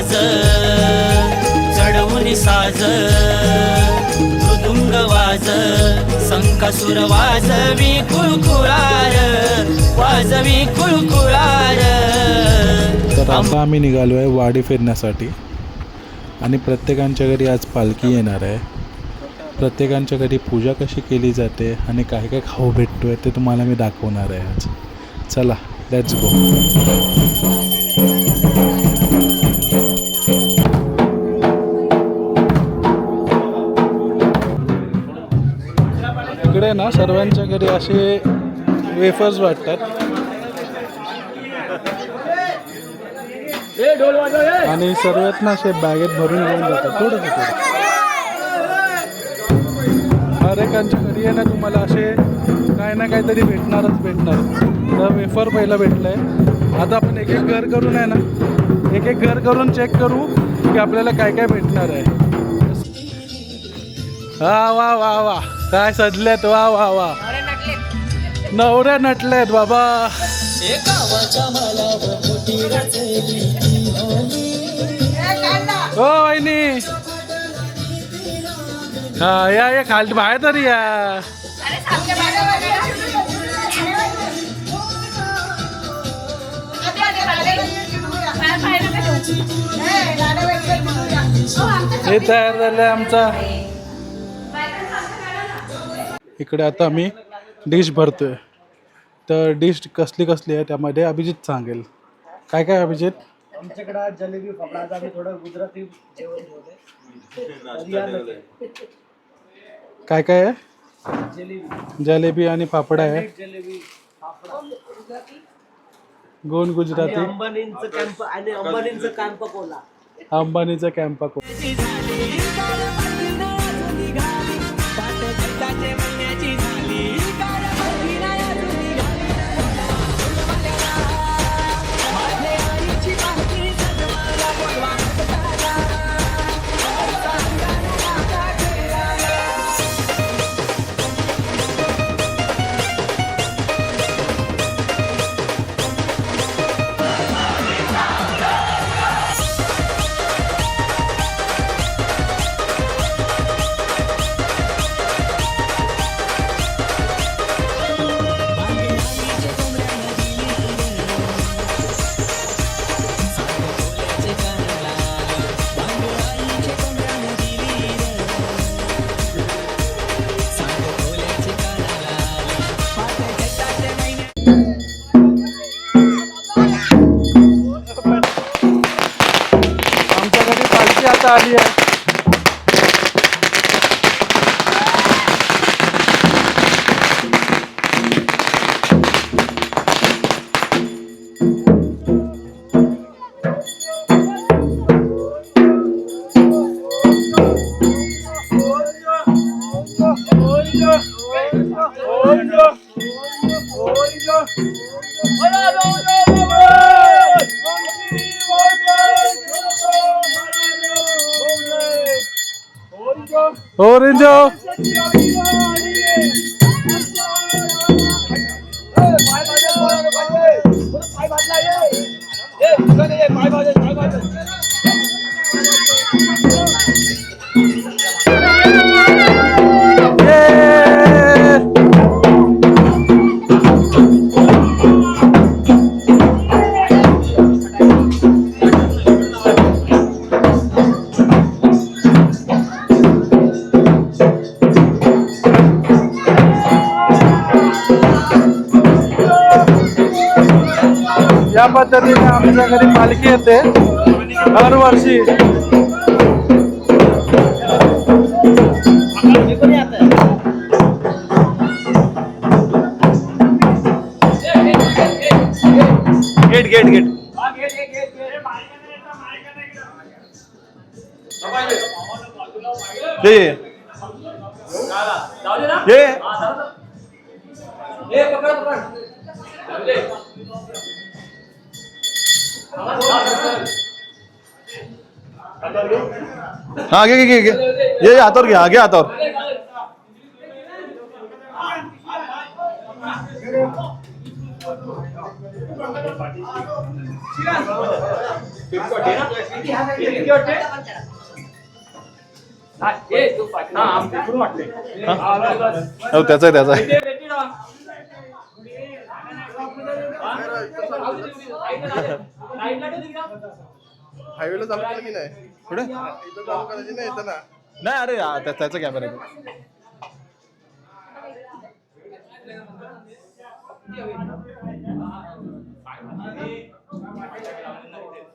आवाज चढवून साज मृदुंग वाज संकासुर वाजवी कुळकुळार वाजवी कुळकुळार। तर आता आम्ही निघालो आहे वाडी फिरण्यासाठी आणि प्रत्येकांच्या घरी आज पालखी येणार आहे। प्रत्येकांच्या घरी पूजा कशी केली जाते आणि काय काय खाऊ भेटतो आहे ते तुम्हाला मी दाखवणार आहे आज। चला लेट्स गो। इकडे ना सर्वांच्या घरी असे वेफर्स वाटतात आणि सर्वात ना असे बॅगेत भरून घेऊन जातात थोडं हर एकांच्या घरी आहे ना तुम्हाला असे काय ना काहीतरी भेटणार। तर वेफर पहिला भेटलंय, आता आपण एक एक घर करून आहे ना एक घर करून चेक करू की आपल्याला काय काय भेटणार आहे। वा वा वा वा काय सजलेत, वा वा वा नवरे नटलेत बाबा। हो वहिनी हा या खाली बाहेर तरी या। हे तयार झालंय आमचा। इकडे आता आम्ही डिश भरतोय, तर डिश कसली कसली आहे त्यामध्ये अभिजित सांगेल। काय काय अभिजित? आमच्याकडे जलेबी फाफडा, आम्ही थोडं गुजराती जेवण ठेवलंय। काय काय आहे? जलेबी जलेबी आणि फाफडा आहे। जलेबी फाफडा गोन गुजराती अंबानींचं कॅम्प आणि अंबानींचं कॅम्प कोला अंबानीचा कॅम्पा को आमच्याकडे पालखी आता आली आहे। ऑरेंज या पद्धतीने आमच्या घरी पालखी येते हर वर्षी। गेट गेट गेट हाँ घे घे घे ये हातावर घे, आगे हातावर। त्याचा हायवेला चालू केलं की नाही पुढे इथं चालू करायची नाही येतं ना नाही अरे त्याचा कॅमेरा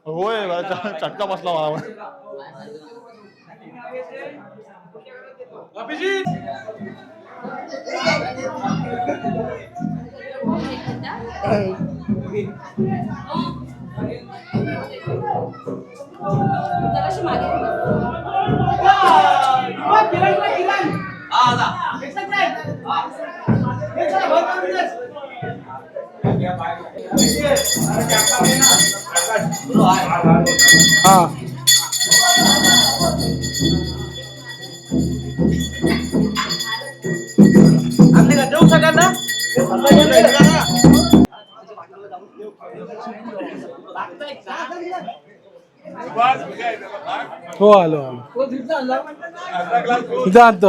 होय चटका बसला मला देऊ सगळ्यांना हो आलो इथं आणतो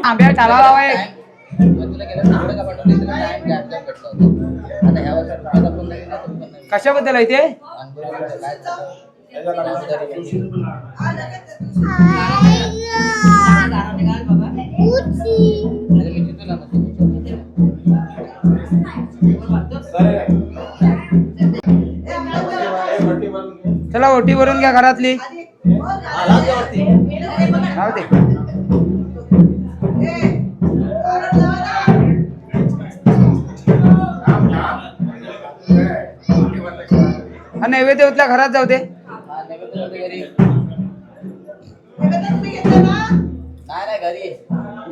आंब्या चाला लावाय कशाबद्दल आहे ते चला ओटी भरून घ्या घरातली नैवेद्य उतल्या घरात जाऊ दे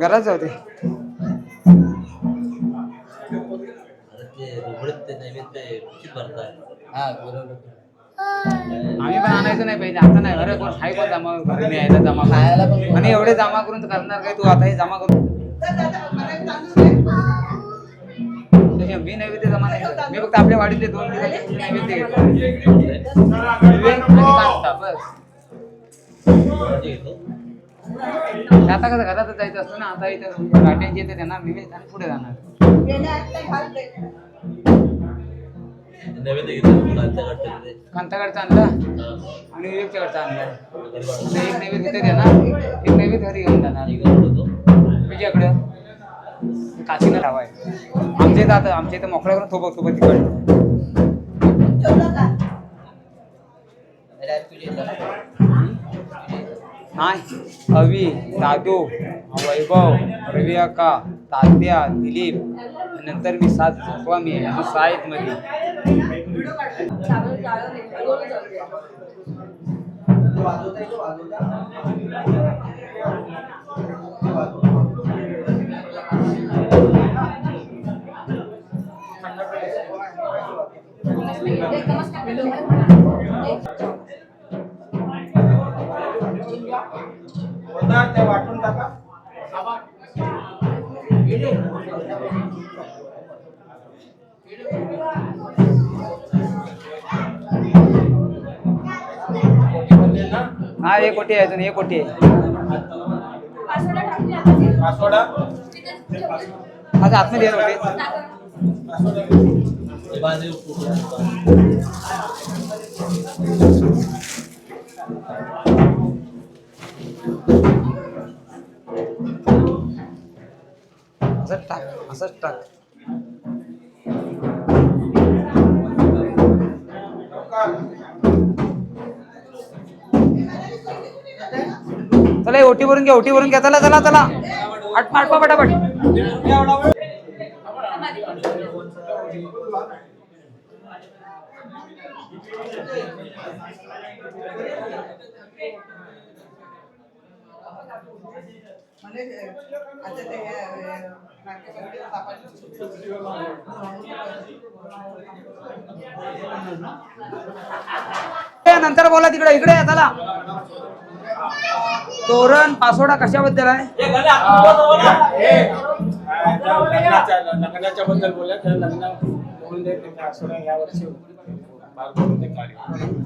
घरात जाऊ दे आम्ही पण आणायचं नाही पाहिजे आता नाही घरी कोण हाय कोण जमा घरी यायला जमा खायला आणि एवढे जमा करून करणार काय तू आता हे जमा करून मी नैवेद्य जमा नाही करत मी फक्त आपल्या वाडीतले 2 दिवस नैवेद्य घेतो बस आता कसं घरातच जायचं असतं ना आता इथं गाठ्यांची येते त्यांना निवेद आणि पुढे जाणार कांताकडचा आणला आणि विवेकच्याकडचा आणला एक नैवेद्य इथे देणार एक नैवेद्य घरी घेऊन जाणार तुझ्याकडं काशीला लावाय आमच्या इथं आता आमच्या इथं मोकळ्या करून थोपक तिकडे नाही अवी दादू वैभव रवी अक्का तात्या दिलीप नंतर मी 7 मी आहे 6 आहेत मध्ये वाटून टाका हा एक कोटी आहे अजून एक कोटी आहे आता आतमध्ये असंच टाक असंच टाक चला ओटी भरून घ्या चला चला चला आटपा पटापट नंतर बोला तिकडे इकडे या, चला. तोरण पासोडा कशाबद्दल आहे? लग्नाच्या बद्दल बोला तर लग्न होऊन दे ते पासोडा या वर्षी पार करून दे कार्य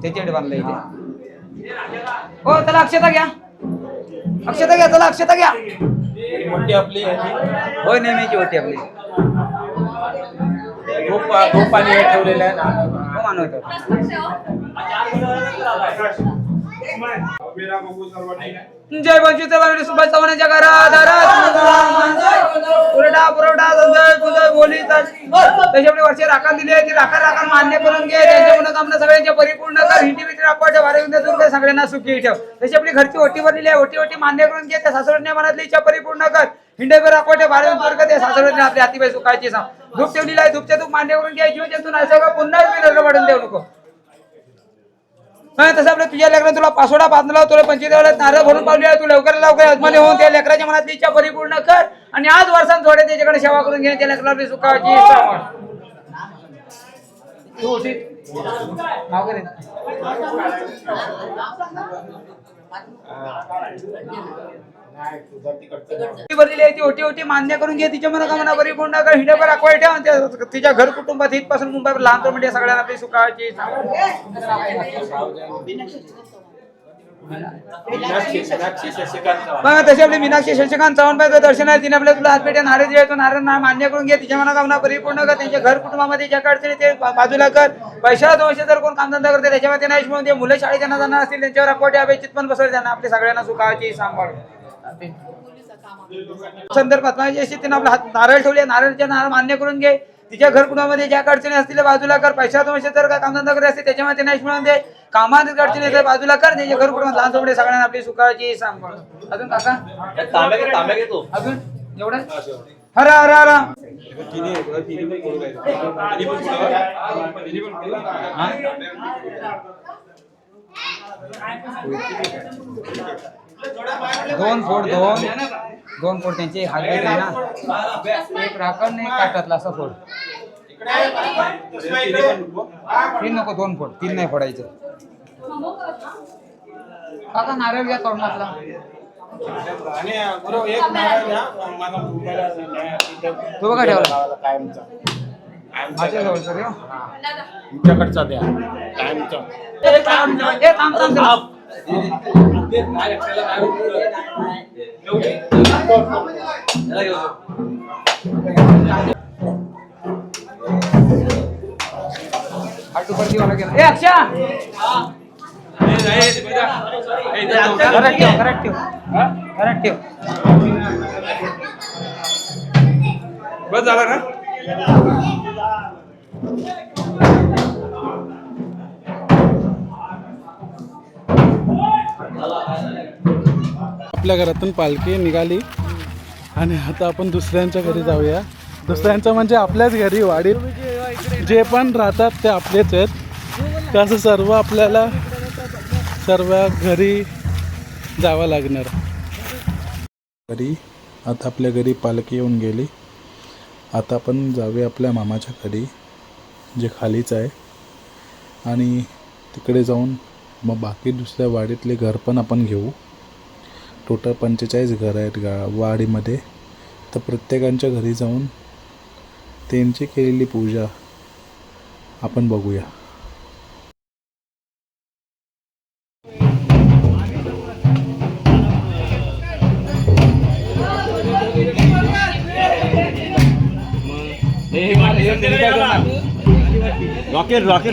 त्याच्याकडे बांधलं इथे. हो चला अक्षता घ्या, अक्षता घ्या, चला अक्षता घ्या. मोठी आपली होय नेहमीची होती आपली. खूप पाणी ठेवलेलं आहे ना. हो मानवतो. जय वंचित सुभाष चव्हाणांच्या घरादारात पुरवठा पुरवठा बोली त्याच्यामुळे वर्षे राखण दिली आहे. ती राखण मान्य करून घे. त्यांच्या मनोकामना सगळ्यांच्या परिपूर्ण कर. हिंदी मित्र राखवाच्या वारे सगळ्यांना सुखी ठेव. त्याची आपली घरची ओटी भरलेली आहे. ओटी ओटी मान्य करून घे. त्या सासरवडच्या मनातली इच्छा परिपूर्ण कर. हिंडेवर राखवाच्या वारे त्या सासरवडने आपली हातीबाई सुखायची सांग. धूप ठेवलेली आहे. धूपच्या धूप मान्य करून घ्या. जीव जंतू नाही सगळं पुन्हा मी वाढून देऊ नको. तसं आपलं तुझ्या लेकरानं तुला पासोडा बांधला, तुला 25 नारळ भरून पावली आहे. तू लवकर लवकर आत्माने होऊन त्या लेकराच्या मनातली इच्छा परिपूर्ण कर. आणि आज वर्षांत थोडे त्याच्याकडे सेवा करून घे. त्या लेकराला सुखाची सांभाळ. तू उठी नाव करे भरलेली आहे. ती ओटी ओटी मान्य करून घे. तिच्या मनोकामना परिपूर्ण कर. हिंडेवर राखवाय ठेव. तिच्या घर कुटुंबात इथपासून मुंबईवर लहान म्हणजे सगळ्यांना आपली सुखाची तशी आपली मीनाक्षी शशिकांत चव्हाण दर्शन आहे. तिने आपल्या तुला हातपेट्या नारळ दिले. तो नारळ मान्य करून घे. तिच्या मनोकामना परिपूर्ण कर. त्यांच्या घर कुटुंबामध्ये ज्या अडचणी ते बाजूला कर. पैशाला 200 जर कोण कामधंदा करते त्याच्यामध्ये नाही म्हणून ते मुलं शाळेत त्यांना जाणार असतील त्यांच्यावर अकोटे अपेक्षित पण बसवले. त्यांना आपल्या सगळ्यांना सुखाची सांभाळ संदर्भात तिने आपला हात नारळ ठेवले. नारळच्या नारळ मान्य करून घे. तिच्या घर कुटुंबामध्ये ज्या अडचणी असतील बाजूला कर. पैसा 200 जर का कामधंदा करत असतील त्याच्यामध्ये नाही मिळून दे. कामात अडचणी बाजूला कर. त्याच्या घर कुटुंबात लहान थोडे सगळ्यांना आपली सुखाची सांभाळ. अजून काका तांब्या घेतो अजून एवढं हरा हरा हरा दोन फोड त्यांचे हात आहे ना. एक राखण एक काटातला असं फोड. तीन नको 2 फोड. 3 नाही फोडायचं. आता नारळ घ्या तोंडातला. तो बघा ठेवला माझ्या जवळ सर तुमच्याकडचा द्या कायमचा. अक्षा करेक्ट ठेव. बस झाला ना. आपल्या घरातून पालखी निघाली आणि आता आपण दुसऱ्यांच्या घरी जाऊया. दुसऱ्यांचं म्हणजे आपल्याच घरी वाडीत जे पण राहतात ते आपलेच आहेत. तसं सर्व आपल्याला सर्व घरी जावं लागणार. घरी आता आपल्या घरी पालखी येऊन गेली. आता आपण जाऊया आपल्या मामाच्या घरी जे खालीच आहे. आणि तिकडे जाऊन मग बाकी दुसऱ्या वाडीतले घर पण आपण घेऊ. टोटल 45 घर आहेत वाडीमध्ये. तर प्रत्येकांच्या घरी जाऊन त्यांची केलेली पूजा आपण बघूया. रॉकेट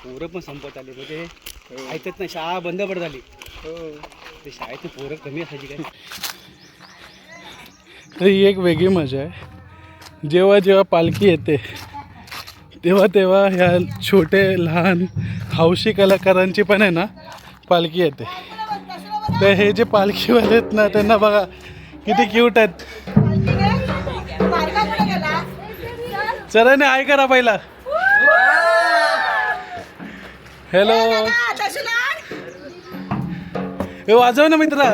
पोरं पण संपत आली म्हणजे ऐकत नाही, शाळा बंद पडत झाली. ते शाळेत पोरं कमी असायची काय. तर ही एक वेगळी मजा आहे. जेव्हा जेव्हा पालखी येते तेव्हा तेव्हा ह्या छोटे लहान हौशी कलाकारांची पण आहे ना पालखी येते. तर हे जे पालखीवाले आहेत ना त्यांना बघा किती क्यूट आहेत. चला ना आय करा पहिला. हॅलो, हे वाजव ना मित्रा.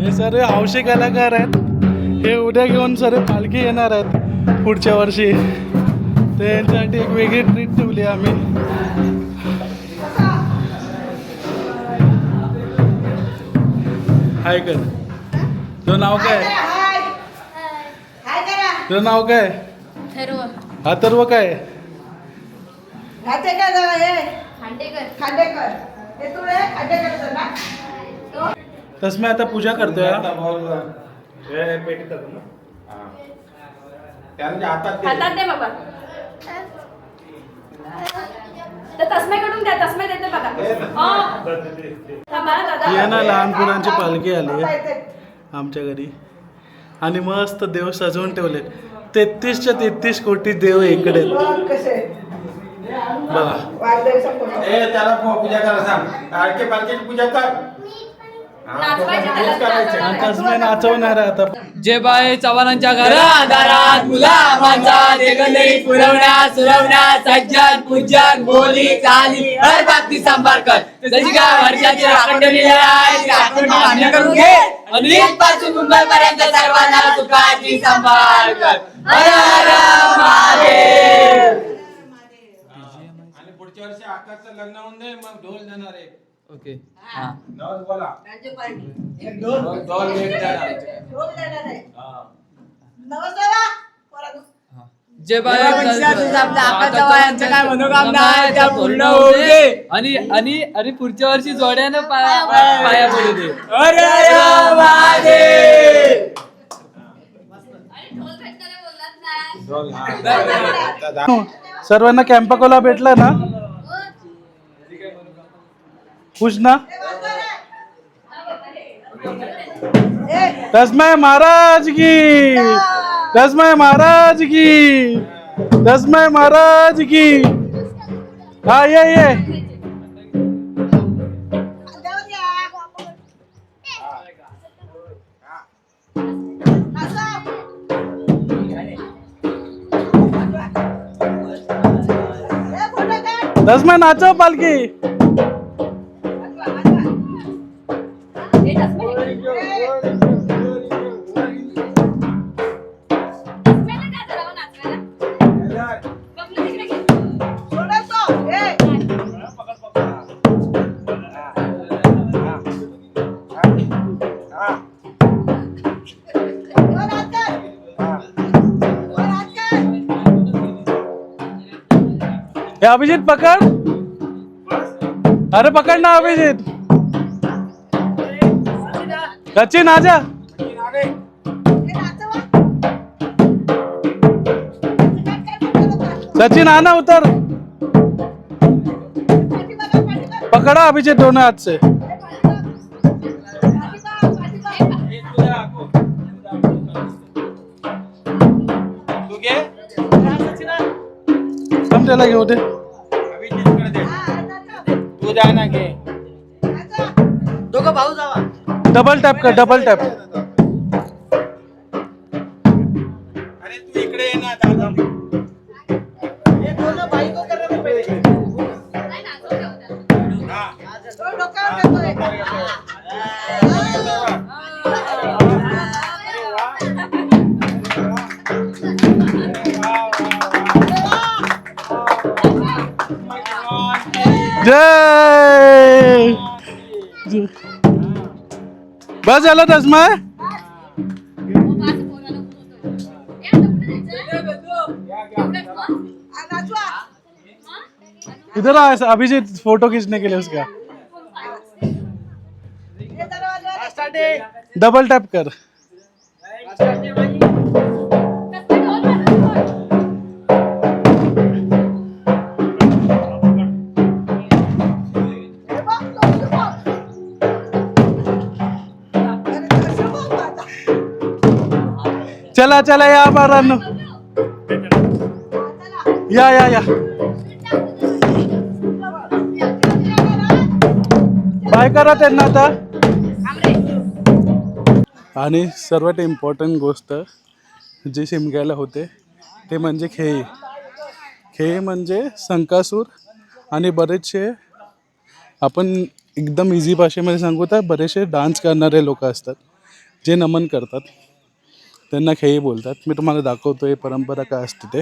हे सर्व हौशी कलाकार आहेत. हे उद्या घेऊन सर्व पालखी येणार आहेत पुढच्या वर्षी. तर यांच्यासाठी एक वेगळी ट्रीट ठेवली आम्ही. हाय कर. तुझं नाव काय? तुझं नाव काय? अथर्व काय? तस मी आता पूजा करतोय. हातात दे बाबा. तर तस्मेकडून द्या, तस्मे देते बघा. ये ना, लहान मुलांची पालखी आली आमच्या घरी आणि मस्त देव सजवून ठेवले. 33च्या 33 कोटी देव इकडे बघा. त्याला पूजा करा सांग. पालखी पालखीची पूजा कर. तसमे नाचवणार आहे आता. जे बाय चव्हाणांच्या घरात गुलाबांचा देगंदरी पुरवण्या सुरवण्या सज्जन पूजन बोली चाली हर बाबती सांभाळ कर. जशी काय वर्षाची राखंडली आहे राखण मान्य करून घे. आणि पासून मुंबई पर्यंत सर्वांना सुखाची सांभाळ कर. हर हर महादेव. आणि पुढच्या वर्षी आकाशचं लग्न होऊन दे, मग ढोल देणार आहे. ओके. ढोल बोला. ढोल एक देणार. जे बाय काय मनोकामना आहे त्या पूर्ण होऊ दे. आणि पुढच्या वर्षी जोड्यानं पाया पडू दे. हर हर महादेव. सर्वांना कॅम्पा भेटला ना? खुश ना? तस्मै महाराज की, तस्मै महाराज की, तस्मै महाराज की. हा ये. तस्मै नाचव पालखी. अभिजित पकड़. अरे पकड़ ना अभिजित. सचिन आजा. सचिन आना उतर. पकड़ा अभिजित दोनों हाथ से. समझायला घेऊ दे. तू जा ना घे. दोघं भाऊ जावा. डबल टॅप कर, डबल टॅप. अरे तू इकडे ये ना दादा. ये दोनों भाई को करने में पहले तो डोका करतोय. जय. बस झालं तस्मै. इधर आ, अभिजीत फोटो खींचने के लिए उसका. डबल टॅप कर. कसं ढोल वाजवतोय? चला चला या बारांनो, या या या. बाय करा त्यांना आता. आणि सर्वात इम्पॉर्टंट गोष्ट जी शिमग्याला होते ते म्हणजे खेळी. खेळी म्हणजे संकासूर. आणि बरेचसे आपण एकदम इझी भाषेमध्ये सांगू तर बरेचसे डान्स करणारे लोक असतात जे नमन करतात, त्यांना खेळी बोलतात. मी तुम्हाला दाखवतो हे परंपरा काय असते ते.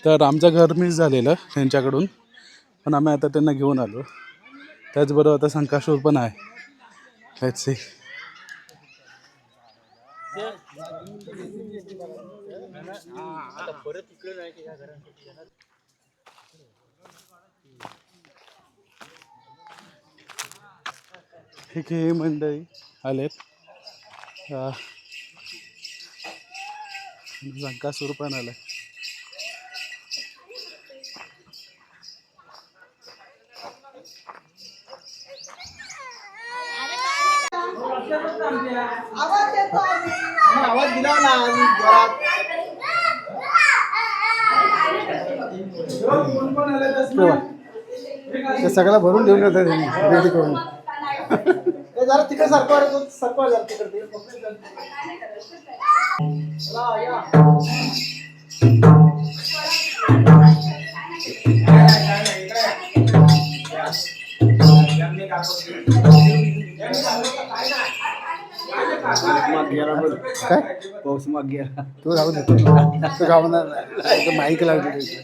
तर आमचं घर मिस झालेलं त्यांच्याकडून, पण आम्ही आता त्यांना घेऊन आलो. त्याचबरोबर आता संकासूर पण आहे. Let's see. हे मंडळी आलेत. संकासूर पण आलाय. आवाज दिला ना आम्ही जोरात. ते सगळं भरून ठेवलं होतं त्यांनी रेडी करून. जरा तिकडे सरकवा जरा तिकडे. काय पाऊस माग गेला तो जाऊ देतो तो गावणार नाही. माईक लागली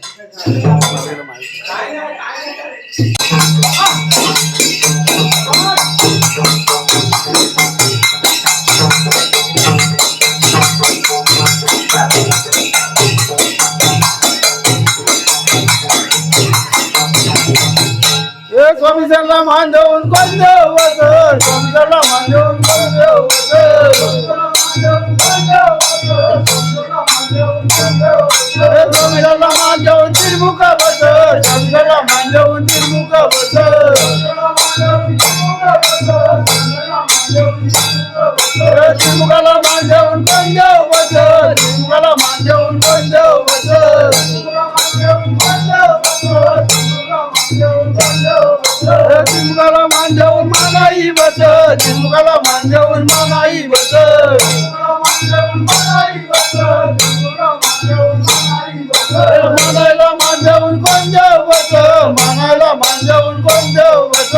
स्वामी सरला मान देऊन कोण देवत, स्वामी सरला मान देऊन कोण देवत, स्वामी सरला मान देऊन तिरमुख बस, स्वामी सरला मान देऊन तिरमुख बस, तिरमुखाला मान देऊन कोण देवत, तिरमुखाला मान देऊन कोण देवत, तिरमुखाला मान देऊन मानाई बस, तिरमुखाला मान देऊन मानाई बस, मानायला मान देऊन कोण देवत, मानायला मान देऊन कोण देवत,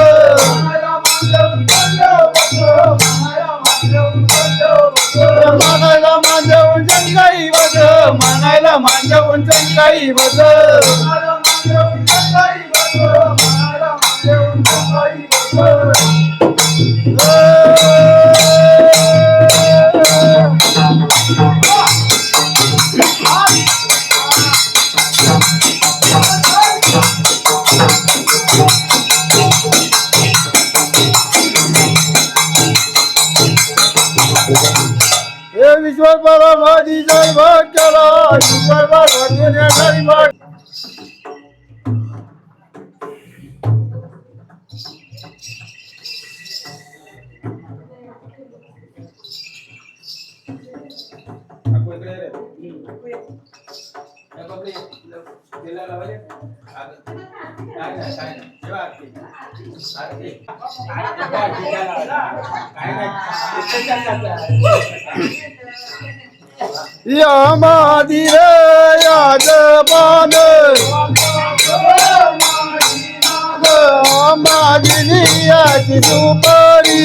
मानायला मान देऊन चंदगाई बस, मानायला मान देऊन चंदगाई बस, विश्वर परमाधी सर्वात केला, ईश्वर भगवंतुने भट. यामादी रे याजमान, यामादी याची सुपारी,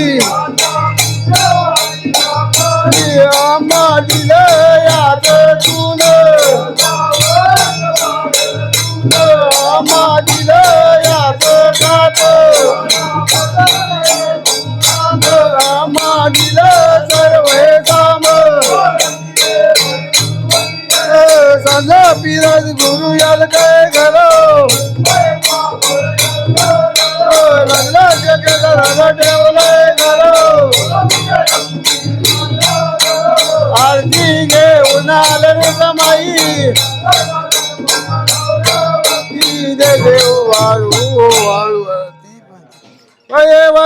यामादी रे याद तुन, यामादी रे याद गात, यामादी रे सर्व काम, संजा पिराज गुरु याल काय घरो, लग्नाच्या केला ठेवलाय घरो,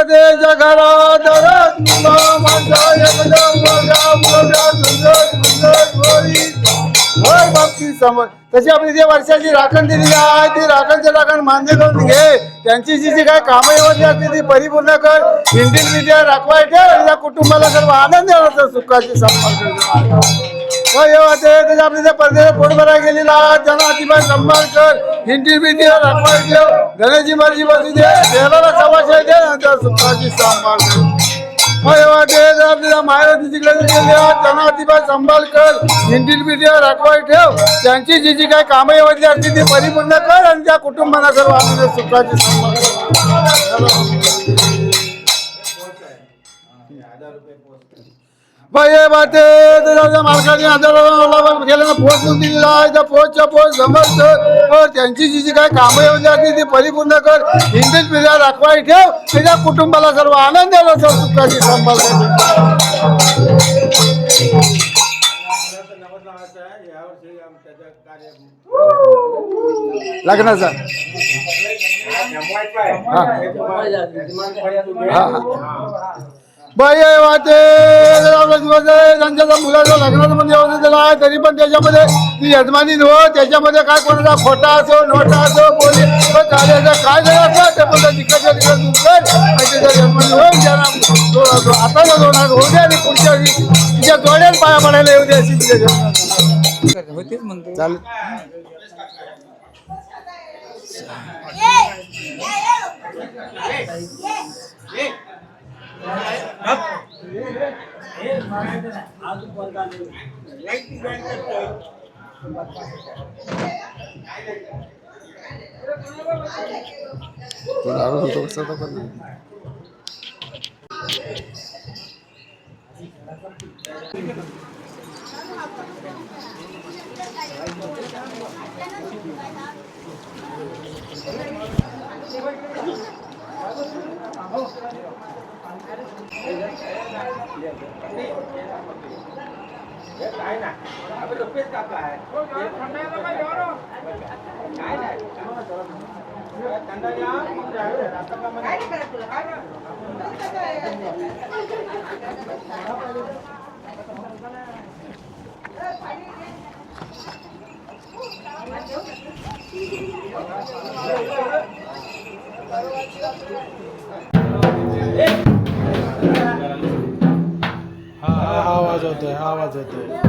देवाच्या घरात रथ मुला माझा एकदम बघा मोठा सुंदर सुंदर होई होय बाबती समज. तशी आपली जी वर्षाची राखण दिलेली आहे ती राखण मान्य करून घे. त्यांची जी काही कामं येवली असते ती परिपूर्ण कर. हिंदीत विद्या राखवाय ठेव. या कुटुंबाला सर्व आनंद येणार सुखाची सन्मान त्याच्या आपली त्या परदेशात पोट भरायला गेलेला त्यांना अतिशय सन्मान कर. हिंदी विद्या राखवाय ठेव. धनाची मर्जी बसू दे. देवाला सवाशय दे. त्या सुखाची सन्मान कर. आपल्याला मायावती तिकडे त्यांना अतिशय सांभाळ कर. हिंदीत विद्या राखवाय ठेव. त्यांची जी काही कामं येवली असतील ती परिपूर्ण कर आणि त्या कुटुंबाला सर्व आनंद सुखाची सन्मान कर. मालकाने हजार पोच दिलेला आहे. त्या पोचच्या पोच समज त्यांची जी काही कामं येऊन जाते ती परिपूर्ण कर. हिंदीत पिढ्या राखवाई ठेव. त्याच्या कुटुंबाला सर्व आनंद येणार सुखाची सांभाळ लग्नाचा त्यांच्या मुलाचा लग्नाचा मध्ये येऊन दिला आहे तरी पण त्याच्यामध्ये ती यजमानी हो त्याच्यामध्ये काय कोणाचा खोटा असो नोटा असो कोणी चालायचं काय जर असं ते पण तिकडच्या तिकडे त्याच्या यजमानी हो आता होऊ द्या आणि पुढच्या तिच्या जोड्यात पाया पडायला येऊ द्या अशी तिच्या होतेच म्हणतो. चालेल. आवाज होतोय आवाज होतोय.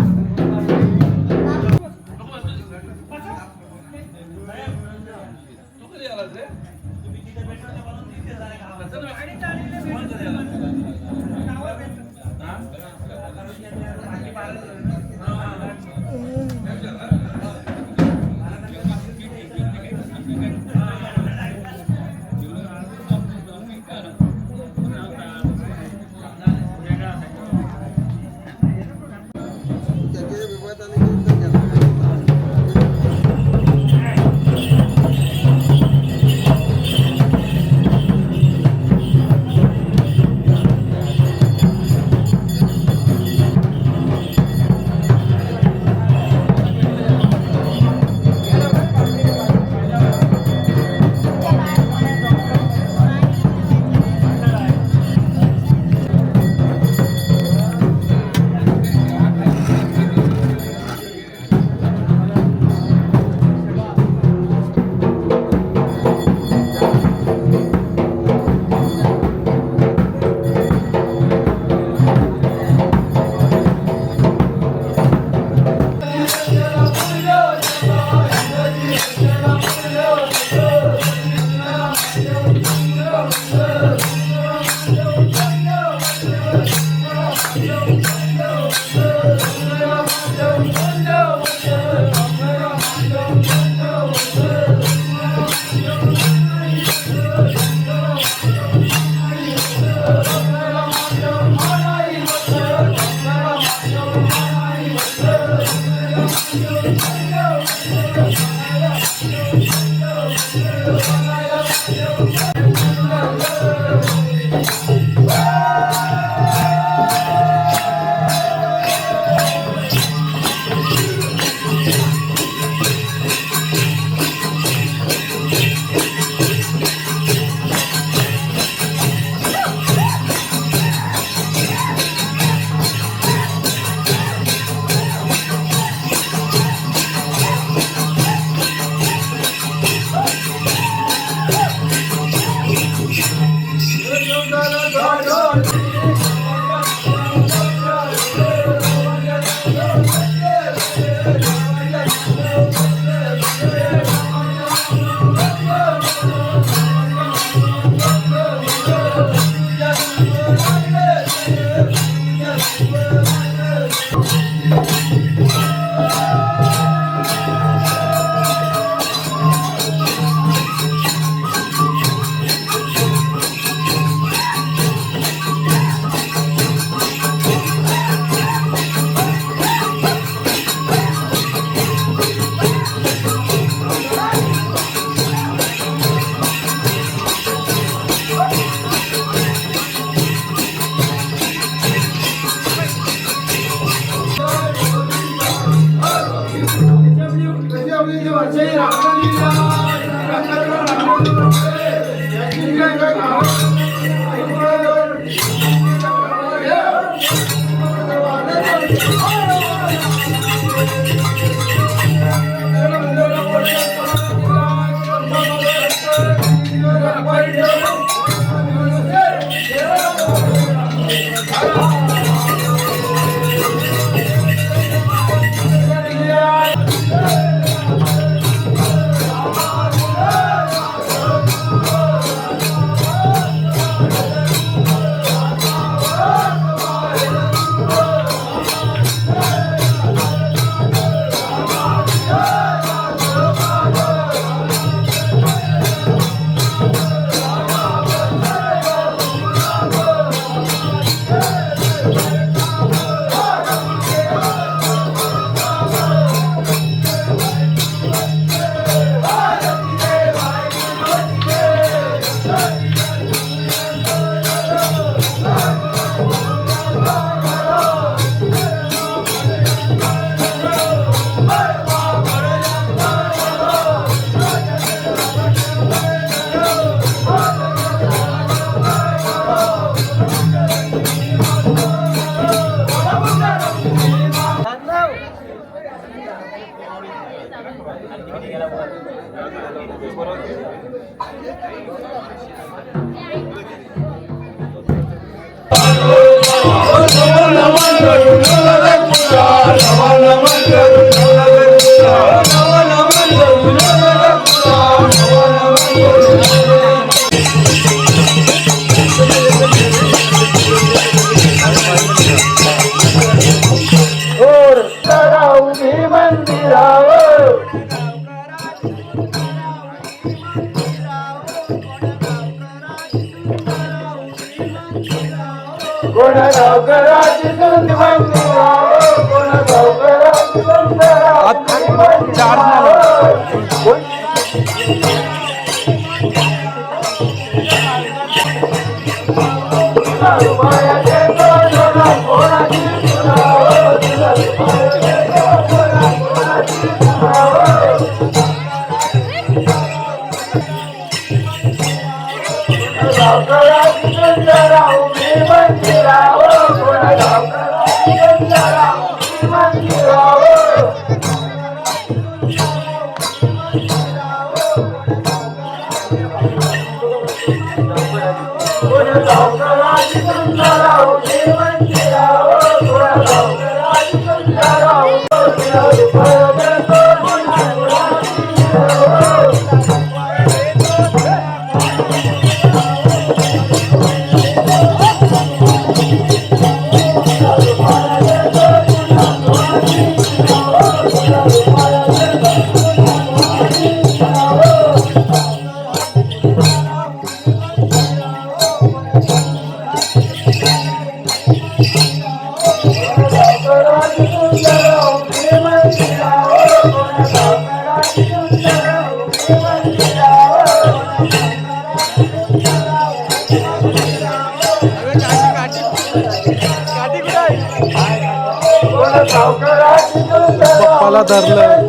पप्पाला धरलं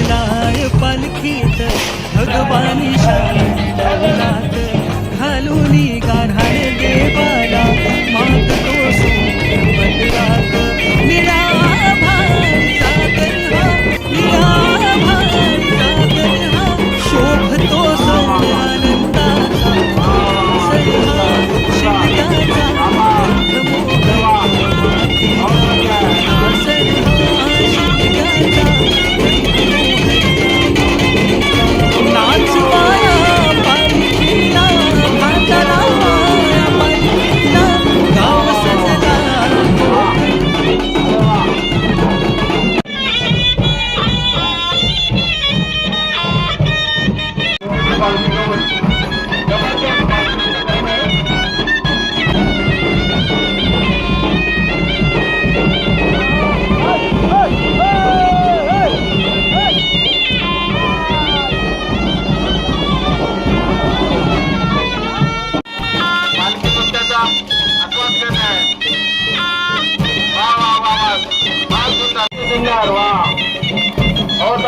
सजलाय पालखीत भगवानी शान डवलात घालूनी गाढाळ देवाला मागतो सोन बदलात निराभार सागर हा निराभार सागर हा शोभतो सण आनंदाचा सर्हा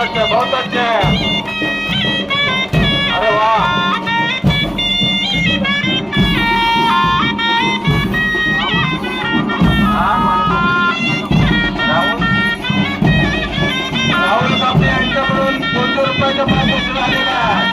शिवयाचा बहुत अच्छे अरे वाह राहुल कापडे यांच्याकडून 200 रुपयाचा पारितोषिक आलेला आहे.